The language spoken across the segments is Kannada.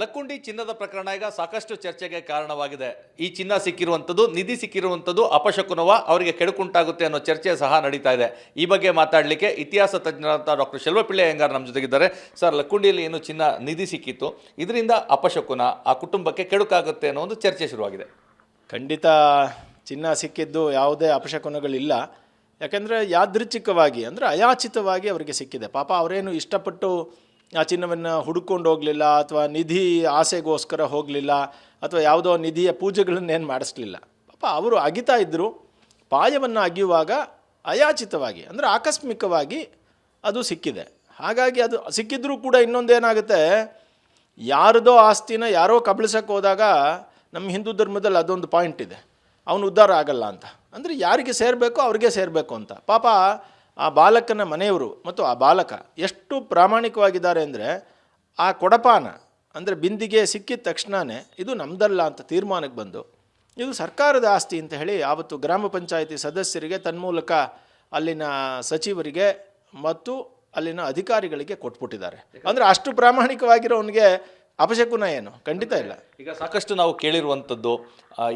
ಲಕ್ಕುಂಡಿ ಚಿನ್ನದ ಪ್ರಕರಣ ಈಗ ಸಾಕಷ್ಟು ಚರ್ಚೆಗೆ ಕಾರಣವಾಗಿದೆ. ಈ ಚಿನ್ನ ಸಿಕ್ಕಿರುವಂಥದ್ದು, ನಿಧಿ ಸಿಕ್ಕಿರುವಂಥದ್ದು ಅಪಶಕುನವ, ಅವರಿಗೆ ಕೆಡುಕುಂಟಾಗುತ್ತೆ ಅನ್ನೋ ಚರ್ಚೆ ಸಹ ನಡೀತಾ ಇದೆ. ಈ ಬಗ್ಗೆ ಮಾತಾಡಲಿಕ್ಕೆ ಇತಿಹಾಸ ತಜ್ಞರಾದ ಡಾಕ್ಟರ್ ಶೆಲ್ವಪಿಳ್ಳಿ ಅಯ್ಯಂಗಾರ್ ನಮ್ಮ ಜೊತೆಗಿದ್ದಾರೆ. ಸರ್, ಲಕ್ಕುಂಡಿಯಲ್ಲಿ ಏನು ಚಿನ್ನ ನಿಧಿ ಸಿಕ್ಕಿತ್ತು, ಇದರಿಂದ ಅಪಶಕುನ, ಆ ಕುಟುಂಬಕ್ಕೆ ಕೆಡುಕಾಗುತ್ತೆ ಅನ್ನೋ ಒಂದು ಚರ್ಚೆ ಶುರುವಾಗಿದೆ. ಖಂಡಿತ ಚಿನ್ನ ಸಿಕ್ಕಿದ್ದು ಯಾವುದೇ ಅಪಶಕುನಗಳಿಲ್ಲ. ಯಾಕೆಂದರೆ ಯಾದೃಚ್ಛಿಕವಾಗಿ ಅಂದರೆ ಅಯಾಚಿತವಾಗಿ ಅವರಿಗೆ ಸಿಕ್ಕಿದೆ. ಪಾಪ ಅವರೇನು ಇಷ್ಟಪಟ್ಟು ಆ ಚಿನ್ನವನ್ನು ಹುಡುಕೊಂಡು ಹೋಗಲಿಲ್ಲ, ಅಥವಾ ನಿಧಿ ಆಸೆಗೋಸ್ಕರ ಹೋಗಲಿಲ್ಲ, ಅಥವಾ ಯಾವುದೋ ನಿಧಿಯ ಪೂಜೆಗಳನ್ನೇನು ಮಾಡಿಸ್ಲಿಲ್ಲ. ಪಾಪ ಅವರು ಅಗಿತಾ ಇದ್ದರು. ಪಾಯವನ್ನು ಅಗಿಯುವಾಗ ಅಯಾಚಿತವಾಗಿ ಅಂದರೆ ಆಕಸ್ಮಿಕವಾಗಿ ಅದು ಸಿಕ್ಕಿದೆ. ಹಾಗಾಗಿ ಅದು ಸಿಕ್ಕಿದ್ರೂ ಕೂಡ ಇನ್ನೊಂದೇನಾಗುತ್ತೆ, ಯಾರದೋ ಆಸ್ತಿನ ಯಾರೋ ಕಬಳಿಸೋಕ್ಕೆ ಹೋದಾಗ ನಮ್ಮ ಹಿಂದೂ ಧರ್ಮದಲ್ಲಿ ಅದೊಂದು ಪಾಯಿಂಟ್ ಇದೆ, ಅವನು ಉದ್ಧಾರ ಆಗಲ್ಲ ಅಂತ. ಅಂದರೆ ಯಾರಿಗೆ ಸೇರಬೇಕೋ ಅವ್ರಿಗೆ ಸೇರಬೇಕು ಅಂತ. ಪಾಪ ಆ ಬಾಲಕನ ಮನೆಯವರು ಮತ್ತು ಆ ಬಾಲಕ ಎಷ್ಟು ಪ್ರಾಮಾಣಿಕವಾಗಿದ್ದಾರೆ ಅಂದರೆ, ಆ ಕೊಡಪಾನ ಅಂದರೆ ಬಿಂದಿಗೆ ಸಿಕ್ಕಿದ ತಕ್ಷಣವೇ ಇದು ನಮ್ಮದಲ್ಲ ಅಂತ ತೀರ್ಮಾನಕ್ಕೆ ಬಂದು, ಇದು ಸರ್ಕಾರದ ಆಸ್ತಿ ಅಂತ ಹೇಳಿ ಆವತ್ತು ಗ್ರಾಮ ಪಂಚಾಯಿತಿ ಸದಸ್ಯರಿಗೆ, ತನ್ಮೂಲಕ ಅಲ್ಲಿನ ಸಚಿವರಿಗೆ ಮತ್ತು ಅಲ್ಲಿನ ಅಧಿಕಾರಿಗಳಿಗೆ ಕೊಟ್ಬಿಟ್ಟಿದ್ದಾರೆ. ಅಂದರೆ ಅಷ್ಟು ಪ್ರಾಮಾಣಿಕವಾಗಿರೋನಿಗೆ ಅಪಶಕುನ ಏನು? ಖಂಡಿತ ಇಲ್ಲ. ಈಗ ಸಾಕಷ್ಟು ನಾವು ಕೇಳಿರುವಂಥದ್ದು,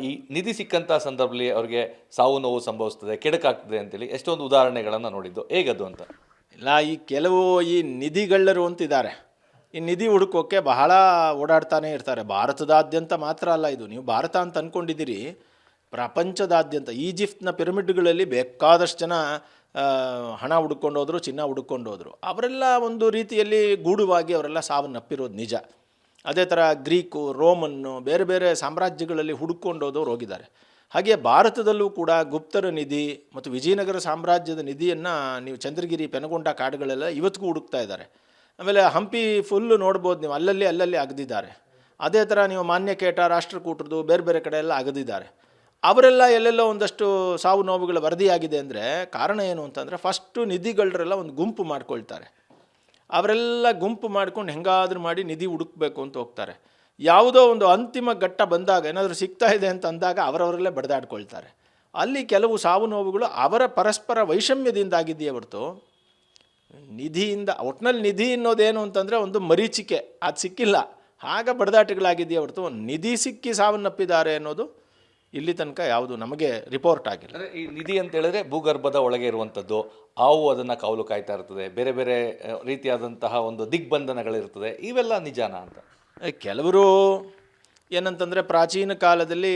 ಈ ನಿಧಿ ಸಿಕ್ಕಂಥ ಸಂದರ್ಭದಲ್ಲಿ ಅವರಿಗೆ ಸಾವು ನೋವು ಸಂಭವಿಸ್ತದೆ, ಕೆಡಕಾಗ್ತದೆ ಅಂತೇಳಿ ಎಷ್ಟೊಂದು ಉದಾಹರಣೆಗಳನ್ನು ನೋಡಿದ್ದು. ಹೇಗದು ಅಂತ ಇಲ್ಲ, ಈ ಕೆಲವು ಈ ನಿಧಿಗಳ್ಳರು ಅಂತಿದ್ದಾರೆ. ಈ ನಿಧಿ ಹುಡುಕೋಕ್ಕೆ ಬಹಳ ಓಡಾಡ್ತಾನೆ ಇರ್ತಾರೆ. ಭಾರತದಾದ್ಯಂತ ಮಾತ್ರ ಅಲ್ಲ ಇದು, ನೀವು ಭಾರತ ಅಂತ ಅಂದ್ಕೊಂಡಿದ್ದೀರಿ, ಪ್ರಪಂಚದಾದ್ಯಂತ. ಈಜಿಪ್ಟ್ನ ಪಿರಮಿಡ್ಗಳಲ್ಲಿ ಬೇಕಾದಷ್ಟು ಜನ ಹಣ ಹುಡ್ಕೊಂಡೋದ್ರು, ಚಿನ್ನ ಹುಡ್ಕೊಂಡೋದ್ರು. ಅವರೆಲ್ಲ ಒಂದು ರೀತಿಯಲ್ಲಿ ಗೂಢವಾಗಿ ಅವರೆಲ್ಲ ಸಾವನ್ನಪ್ಪಿರೋದು ನಿಜ. ಅದೇ ಥರ ಗ್ರೀಕು, ರೋಮನ್ನು, ಬೇರೆ ಬೇರೆ ಸಾಮ್ರಾಜ್ಯಗಳಲ್ಲಿ ಹುಡುಕೊಂಡೋದವ್ರು ಹೋಗಿದ್ದಾರೆ. ಹಾಗೆ ಭಾರತದಲ್ಲೂ ಕೂಡ ಗುಪ್ತರ ನಿಧಿ ಮತ್ತು ವಿಜಯನಗರ ಸಾಮ್ರಾಜ್ಯದ ನಿಧಿಯನ್ನು ನೀವು ಚಂದ್ರಗಿರಿ, ಪೆನಗೊಂಡ ಕಾಡುಗಳೆಲ್ಲ ಇವತ್ತಿಗೂ ಹುಡುಕ್ತಾ ಇದ್ದಾರೆ. ಆಮೇಲೆ ಹಂಪಿ ಫುಲ್ಲು ನೋಡ್ಬೋದು ನೀವು, ಅಲ್ಲಲ್ಲಿ ಅಗದಿದ್ದಾರೆ. ಅದೇ ಥರ ನೀವು ಮಾನ್ಯಕೇಟ, ರಾಷ್ಟ್ರಕೂಟರದು ಬೇರೆ ಬೇರೆ ಕಡೆ ಎಲ್ಲ ಅಗದಿದ್ದಾರೆ. ಅವರೆಲ್ಲ ಎಲ್ಲೆಲ್ಲೋ ಒಂದಷ್ಟು ಸಾವು ನೋವುಗಳ ವರದಿಯಾಗಿದೆ. ಅಂದರೆ ಕಾರಣ ಏನು ಅಂತಂದರೆ, ಫಸ್ಟು ನಿಧಿಗಳರೆಲ್ಲ ಒಂದು ಗುಂಪು ಮಾಡ್ಕೊಳ್ತಾರೆ. ಅವರೆಲ್ಲ ಗುಂಪು ಮಾಡ್ಕೊಂಡು ಹೆಂಗಾದರೂ ಮಾಡಿ ನಿಧಿ ಹುಡುಕಬೇಕು ಅಂತ ಹೋಗ್ತಾರೆ. ಯಾವುದೋ ಒಂದು ಅಂತಿಮ ಘಟ್ಟ ಬಂದಾಗ, ಏನಾದರೂ ಸಿಗ್ತಾ ಇದೆ ಅಂತ ಅಂದಾಗ ಅವರವರಲ್ಲೇ ಬಡ್ದಾಡ್ಕೊಳ್ತಾರೆ. ಅಲ್ಲಿ ಕೆಲವು ಸಾವು ನೋವುಗಳು ಅವರ ಪರಸ್ಪರ ವೈಷಮ್ಯದಿಂದ ಆಗಿದೆಯೇ ಹೊರತು ನಿಧಿಯಿಂದ, ಒಟ್ಟಿನಲ್ಲಿ ನಿಧಿ ಅನ್ನೋದೇನು ಅಂತಂದರೆ ಒಂದು ಮರೀಚಿಕೆ, ಅದು ಸಿಕ್ಕಿಲ್ಲ, ಆಗ ಬಡದಾಟಗಳಾಗಿದೆಯೇ ಹೊರತು ನಿಧಿ ಸಿಕ್ಕಿ ಸಾವನ್ನಪ್ಪಿದ್ದಾರೆ ಅನ್ನೋದು ಇಲ್ಲಿ ತನಕ ಯಾವುದು ನಮಗೆ ರಿಪೋರ್ಟ್ ಆಗಿಲ್ಲ. ಈ ನಿಧಿ ಅಂತ ಹೇಳಿದ್ರೆ ಭೂಗರ್ಭದ ಒಳಗೆ ಇರುವಂಥದ್ದು, ಹಾವು ಅದನ್ನು ಕಾವಲು ಕಾಯ್ತಾ ಇರ್ತದೆ, ಬೇರೆ ಬೇರೆ ರೀತಿಯಾದಂತಹ ಒಂದು ದಿಗ್ಬಂಧನಗಳಿರ್ತದೆ, ಇವೆಲ್ಲ ನಿಜಾನ ಅಂತ. ಕೆಲವರು ಏನಂತಂದರೆ, ಪ್ರಾಚೀನ ಕಾಲದಲ್ಲಿ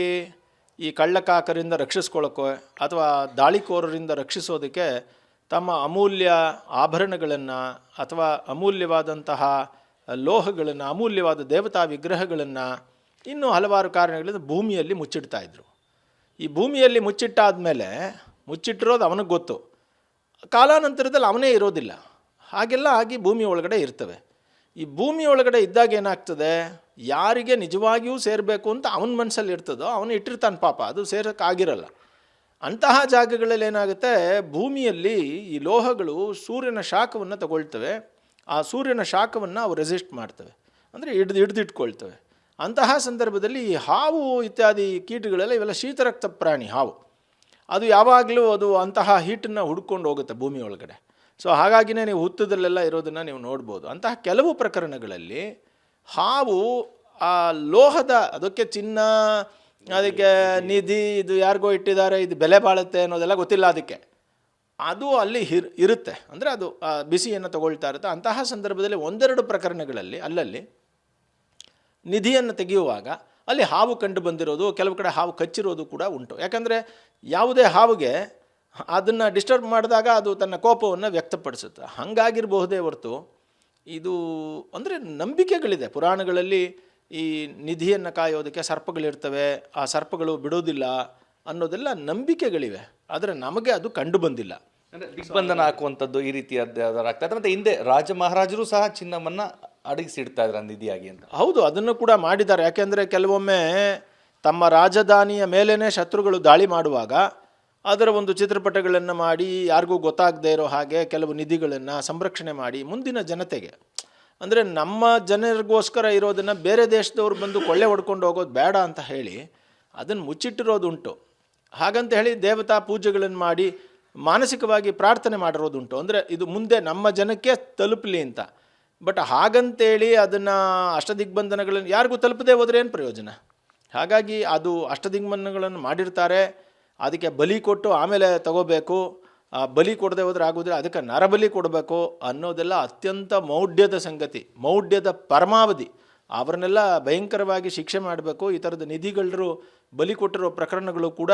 ಈ ಕಳ್ಳಕಾಕರಿಂದ ರಕ್ಷಿಸ್ಕೊಳ್ಳೋಕೆ ಅಥವಾ ದಾಳಿಕೋರರಿಂದ ರಕ್ಷಿಸೋದಕ್ಕೆ ತಮ್ಮ ಅಮೂಲ್ಯ ಆಭರಣಗಳನ್ನು ಅಥವಾ ಅಮೂಲ್ಯವಾದಂತಹ ಲೋಹಗಳನ್ನು, ಅಮೂಲ್ಯವಾದ ದೇವತಾ ವಿಗ್ರಹಗಳನ್ನು ಇನ್ನೂ ಹಲವಾರು ಕಾರಣಗಳಿಂದ ಭೂಮಿಯಲ್ಲಿ ಮುಚ್ಚಿಡ್ತಾಯಿದ್ರು. ಈ ಭೂಮಿಯಲ್ಲಿ ಮುಚ್ಚಿಟ್ಟಾದಮೇಲೆ, ಮುಚ್ಚಿಟ್ಟಿರೋದು ಅವನಿಗೆ ಗೊತ್ತು, ಕಾಲಾನಂತರದಲ್ಲಿ ಅವನೇ ಇರೋದಿಲ್ಲ, ಹಾಗೆಲ್ಲ ಆಗಿ ಭೂಮಿ ಒಳಗಡೆ ಇರ್ತವೆ. ಈ ಭೂಮಿ ಒಳಗಡೆ ಇದ್ದಾಗ ಏನಾಗ್ತದೆ, ಯಾರಿಗೆ ನಿಜವಾಗಿಯೂ ಸೇರಬೇಕು ಅಂತ ಅವನ ಮನಸ್ಸಲ್ಲಿ ಇರ್ತದೋ ಅವನು ಇಟ್ಟಿರ್ತಾನೆ, ಪಾಪ ಅದು ಸೇರೋಕ್ಕಾಗಿರಲ್ಲ. ಅಂತಹ ಜಾಗಗಳಲ್ಲಿ ಏನಾಗುತ್ತೆ, ಭೂಮಿಯಲ್ಲಿ ಈ ಲೋಹಗಳು ಸೂರ್ಯನ ಶಾಖವನ್ನು ತಗೊಳ್ತವೆ. ಆ ಸೂರ್ಯನ ಶಾಖವನ್ನು ಅವು ರೆಸಿಸ್ಟ್ ಮಾಡ್ತವೆ, ಅಂದರೆ ಹಿಡಿದಿಟ್ಕೊಳ್ತವೆ. ಅಂತಹ ಸಂದರ್ಭದಲ್ಲಿ ಈ ಹಾವು ಇತ್ಯಾದಿ ಕೀಟಗಳೆಲ್ಲ, ಇವೆಲ್ಲ ಶೀತರಕ್ತ ಪ್ರಾಣಿ ಹಾವು, ಅದು ಯಾವಾಗಲೂ ಅದು ಅಂತಹ ಹೀಟನ್ನು ಹುಡ್ಕೊಂಡು ಹೋಗುತ್ತೆ ಭೂಮಿ ಒಳಗಡೆ. ಸೊ ಹಾಗಾಗಿನೇ ನೀವು ಹುತ್ತದಲ್ಲೆಲ್ಲ ಇರೋದನ್ನು ನೀವು ನೋಡ್ಬೋದು. ಅಂತಹ ಕೆಲವು ಪ್ರಕರಣಗಳಲ್ಲಿ ಹಾವು ಆ ಲೋಹದ, ಅದಕ್ಕೆ ಚಿನ್ನ, ಅದಕ್ಕೆ ನಿಧಿ, ಇದು ಯಾರಿಗೋ ಇಟ್ಟಿದ್ದಾರೆ, ಇದು ಬೆಲೆ ಬಾಳುತ್ತೆ ಅನ್ನೋದೆಲ್ಲ ಗೊತ್ತಿಲ್ಲ ಅದಕ್ಕೆ, ಅದು ಅಲ್ಲಿ ಇರುತ್ತೆ. ಅಂದರೆ ಅದು ಬಿಸಿಯನ್ನು ತಗೊಳ್ತಾ ಇರುತ್ತೆ. ಅಂತಹ ಸಂದರ್ಭದಲ್ಲಿ ಒಂದೆರಡು ಪ್ರಕರಣಗಳಲ್ಲಿ ಅಲ್ಲಲ್ಲಿ ನಿಧಿಯನ್ನು ತೆಗೆಯುವಾಗ ಅಲ್ಲಿ ಹಾವು ಕಂಡು ಬಂದಿರೋದು, ಕೆಲವು ಕಡೆ ಹಾವು ಕಚ್ಚಿರೋದು ಕೂಡ ಉಂಟು. ಯಾಕಂದರೆ ಯಾವುದೇ ಹಾವಿಗೆ ಅದನ್ನು ಡಿಸ್ಟರ್ಬ್ ಮಾಡಿದಾಗ ಅದು ತನ್ನ ಕೋಪವನ್ನು ವ್ಯಕ್ತಪಡಿಸುತ್ತೆ. ಹಾಗಾಗಿರಬಹುದೇ ಹೊರತು ಇದು ಅಂದರೆ ನಂಬಿಕೆಗಳಿದೆ. ಪುರಾಣಗಳಲ್ಲಿ ಈ ನಿಧಿಯನ್ನು ಕಾಯೋದಕ್ಕೆ ಸರ್ಪಗಳಿರ್ತವೆ, ಆ ಸರ್ಪಗಳು ಬಿಡೋದಿಲ್ಲ ಅನ್ನೋದೆಲ್ಲ ನಂಬಿಕೆಗಳಿವೆ. ಆದರೆ ನಮಗೆ ಅದು ಕಂಡು ಬಂದಿಲ್ಲ. ಅಂದರೆ ದಿಗ್ಬಂಧನ ಹಾಕುವಂಥದ್ದು ಈ ರೀತಿಯಾದಾಗ್ತದೆ. ಮತ್ತು ಹಿಂದೆ ರಾಜ ಮಹಾರಾಜರು ಸಹ ಚಿನ್ನವನ್ನು ಅಡಗಿಸಿಡ್ತಾ ಇದ್ದಾರೆ ನಿಧಿಯಾಗಿ ಅಂತ. ಹೌದು, ಅದನ್ನು ಕೂಡ ಮಾಡಿದ್ದಾರೆ. ಯಾಕೆಂದರೆ ಕೆಲವೊಮ್ಮೆ ತಮ್ಮ ರಾಜಧಾನಿಯ ಮೇಲೇ ಶತ್ರುಗಳು ದಾಳಿ ಮಾಡುವಾಗ ಅದರ ಒಂದು ಚಿತ್ರಪಟಗಳನ್ನು ಮಾಡಿ, ಯಾರಿಗೂ ಗೊತ್ತಾಗದೇ ಇರೋ ಹಾಗೆ ಕೆಲವು ನಿಧಿಗಳನ್ನು ಸಂರಕ್ಷಣೆ ಮಾಡಿ ಮುಂದಿನ ಜನತೆಗೆ, ಅಂದರೆ ನಮ್ಮ ಜನರಿಗೋಸ್ಕರ ಇರೋದನ್ನು ಬೇರೆ ದೇಶದವ್ರು ಬಂದು ಕೊಳ್ಳೆ ಹೊಡ್ಕೊಂಡು ಹೋಗೋದು ಬೇಡ ಅಂತ ಹೇಳಿ ಅದನ್ನು ಮುಚ್ಚಿಟ್ಟಿರೋದುಂಟು. ಹಾಗಂತ ಹೇಳಿ ದೇವತಾ ಪೂಜೆಗಳನ್ನು ಮಾಡಿ ಮಾನಸಿಕವಾಗಿ ಪ್ರಾರ್ಥನೆ ಮಾಡಿರೋದುಂಟು. ಅಂದರೆ ಇದು ಮುಂದೆ ನಮ್ಮ ಜನಕ್ಕೆ ತಲುಪಲಿ ಅಂತ. ಬಟ್ ಹಾಗಂತೇಳಿ ಅದನ್ನು ಅಷ್ಟದಿಗ್ಬಂಧನಗಳನ್ನು ಯಾರಿಗೂ ತಲುಪದೆ ಹೋದರೆ ಏನು ಪ್ರಯೋಜನ? ಹಾಗಾಗಿ ಅದು ಅಷ್ಟದಿಗ್ಬಂಧನಗಳನ್ನು ಮಾಡಿರ್ತಾರೆ, ಅದಕ್ಕೆ ಬಲಿ ಕೊಟ್ಟು ಆಮೇಲೆ ತಗೋಬೇಕು, ಬಲಿ ಕೊಡದೆ ಹೋದರೆ ಆಗೋದಿಲ್ಲ, ಅದಕ್ಕೆ ನರಬಲಿ ಕೊಡಬೇಕು ಅನ್ನೋದೆಲ್ಲ ಅತ್ಯಂತ ಮೌಢ್ಯದ ಸಂಗತಿ, ಮೌಢ್ಯದ ಪರಮಾವಧಿ. ಅವರನ್ನೆಲ್ಲ ಭಯಂಕರವಾಗಿ ಶಿಕ್ಷೆ ಮಾಡಬೇಕು. ಈ ಥರದ ನಿಧಿಗಳರು ಬಲಿ ಕೊಟ್ಟಿರೋ ಪ್ರಕರಣಗಳು ಕೂಡ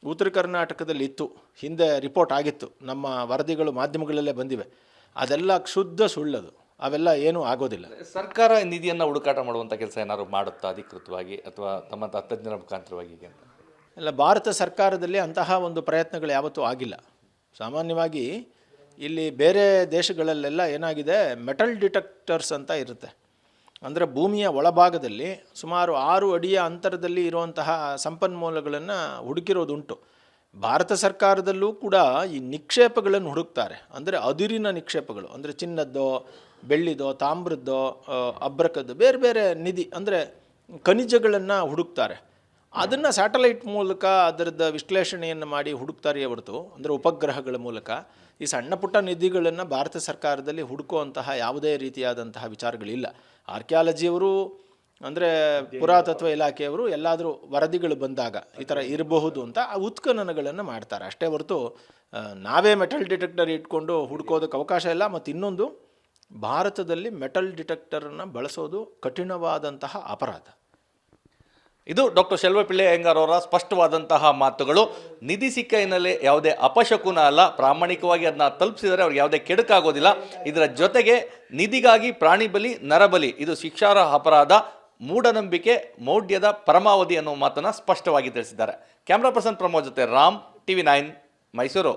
ಉತ್ತರ ಕರ್ನಾಟಕದಲ್ಲಿ ಇತ್ತು, ಹಿಂದೆ ರಿಪೋರ್ಟ್ ಆಗಿತ್ತು, ನಮ್ಮ ವರದಿಗಳು ಮಾಧ್ಯಮಗಳಲ್ಲೇ ಬಂದಿವೆ. ಅದೆಲ್ಲ ಕ್ಷುದ್ಧ ಸುಳ್ಳದು, ಅವೆಲ್ಲ ಏನೂ ಆಗೋದಿಲ್ಲ. ಸರ್ಕಾರ ನಿಧಿಯನ್ನು ಹುಡುಕಾಟ ಮಾಡುವಂಥ ಕೆಲಸ ಏನಾದ್ರು ಮಾಡುತ್ತಾ ಅಧಿಕೃತವಾಗಿ ಅಥವಾ ತಮ್ಮ ತಜ್ಞರ ಮುಖಾಂತರವಾಗಿ ಅಂತ? ಇಲ್ಲ, ಭಾರತ ಸರ್ಕಾರದಲ್ಲಿ ಅಂತಹ ಒಂದು ಪ್ರಯತ್ನಗಳು ಯಾವತ್ತೂ ಆಗಿಲ್ಲ. ಸಾಮಾನ್ಯವಾಗಿ ಇಲ್ಲಿ ಬೇರೆ ದೇಶಗಳಲ್ಲೆಲ್ಲ ಏನಾಗಿದೆ, ಮೆಟಲ್ ಡಿಟೆಕ್ಟರ್ಸ್ ಅಂತ ಇರುತ್ತೆ. ಅಂದರೆ ಭೂಮಿಯ ಒಳಭಾಗದಲ್ಲಿ ಸುಮಾರು 6 ಅಡಿಯ ಅಂತರದಲ್ಲಿ ಇರುವಂತಹ ಸಂಪನ್ಮೂಲಗಳನ್ನು ಹುಡುಕಿರೋದುಂಟು. ಭಾರತ ಸರ್ಕಾರದಲ್ಲೂ ಕೂಡ ಈ ನಿಕ್ಷೇಪಗಳನ್ನು ಹುಡುಕ್ತಾರೆ. ಅಂದರೆ ಅದಿರಿನ ನಿಕ್ಷೇಪಗಳು, ಅಂದರೆ ಚಿನ್ನದ್ದೋ, ಬೆಳ್ಳಿದೋ, ತಾಮ್ರದ್ದೋ, ಅಬ್ರಕದ್ದು, ಬೇರೆ ಬೇರೆ ನಿಧಿ ಅಂದರೆ ಖನಿಜಗಳನ್ನು ಹುಡುಕ್ತಾರೆ. ಅದನ್ನು ಸ್ಯಾಟಲೈಟ್ ಮೂಲಕ ಅದರದ್ದು ವಿಶ್ಲೇಷಣೆಯನ್ನು ಮಾಡಿ ಹುಡುಕ್ತಾರೆಯೇ ಹೊರತು, ಅಂದರೆ ಉಪಗ್ರಹಗಳ ಮೂಲಕ ಈ ಸಣ್ಣ ಪುಟ್ಟ ನಿಧಿಗಳನ್ನು ಭಾರತ ಸರ್ಕಾರದಲ್ಲಿ ಹುಡುಕುವಂತಹ ಯಾವುದೇ ರೀತಿಯಾದಂತಹ ವಿಚಾರಗಳಿಲ್ಲ. ಆರ್ಕಿಯಾಲಜಿಯವರು ಅಂದರೆ ಪುರಾತತ್ವ ಇಲಾಖೆಯವರು ಎಲ್ಲಾದರೂ ವರದಿಗಳು ಬಂದಾಗ ಈ ಥರ ಇರಬಹುದು ಅಂತ ಆ ಉತ್ಖನನಗಳನ್ನು ಮಾಡ್ತಾರೆ ಅಷ್ಟೇ ಹೊರತು ನಾವೇ ಮೆಟಲ್ ಡಿಟೆಕ್ಟರ್ ಇಟ್ಕೊಂಡು ಹುಡುಕೋದಕ್ಕೆ ಅವಕಾಶ ಇಲ್ಲ. ಮತ್ತು ಇನ್ನೊಂದು, ಭಾರತದಲ್ಲಿ ಮೆಟಲ್ ಡಿಟೆಕ್ಟರನ್ನು ಬಳಸೋದು ಕಠಿಣವಾದಂತಹ ಅಪರಾಧ. ಇದು ಡಾಕ್ಟರ್ ಶೆಲ್ವಪಿಳ್ಳಿ ಅಯ್ಯಂಗಾರ್ ಅವರ ಸ್ಪಷ್ಟವಾದಂತಹ ಮಾತುಗಳು. ನಿಧಿ ಸಿಕ್ಕ ಹಿನ್ನೆಲೆ ಯಾವುದೇ ಅಪಶಕುನ ಅಲ್ಲ, ಪ್ರಾಮಾಣಿಕವಾಗಿ ಅದನ್ನ ತಲುಪಿಸಿದರೆ ಅವ್ರಿಗೆ ಯಾವುದೇ ಕೆಡುಕಾಗೋದಿಲ್ಲ. ಇದರ ಜೊತೆಗೆ ನಿಧಿಗಾಗಿ ಪ್ರಾಣಿ ಬಲಿ, ನರಬಲಿ ಇದು ಶಿಕ್ಷಾರ್ಹ ಅಪರಾಧ, ಮೂಢನಂಬಿಕೆ, ಮೌಢ್ಯದ ಪರಮಾವಧಿ ಅನ್ನೋ ಮಾತನ್ನು ಸ್ಪಷ್ಟವಾಗಿ ತಿಳಿಸಿದ್ದಾರೆ. ಕ್ಯಾಮ್ರಾ ಪರ್ಸನ್ ಪ್ರಮೋದ್ ಜೊತೆ ರಾಮ್, TV9 ಮೈಸೂರು.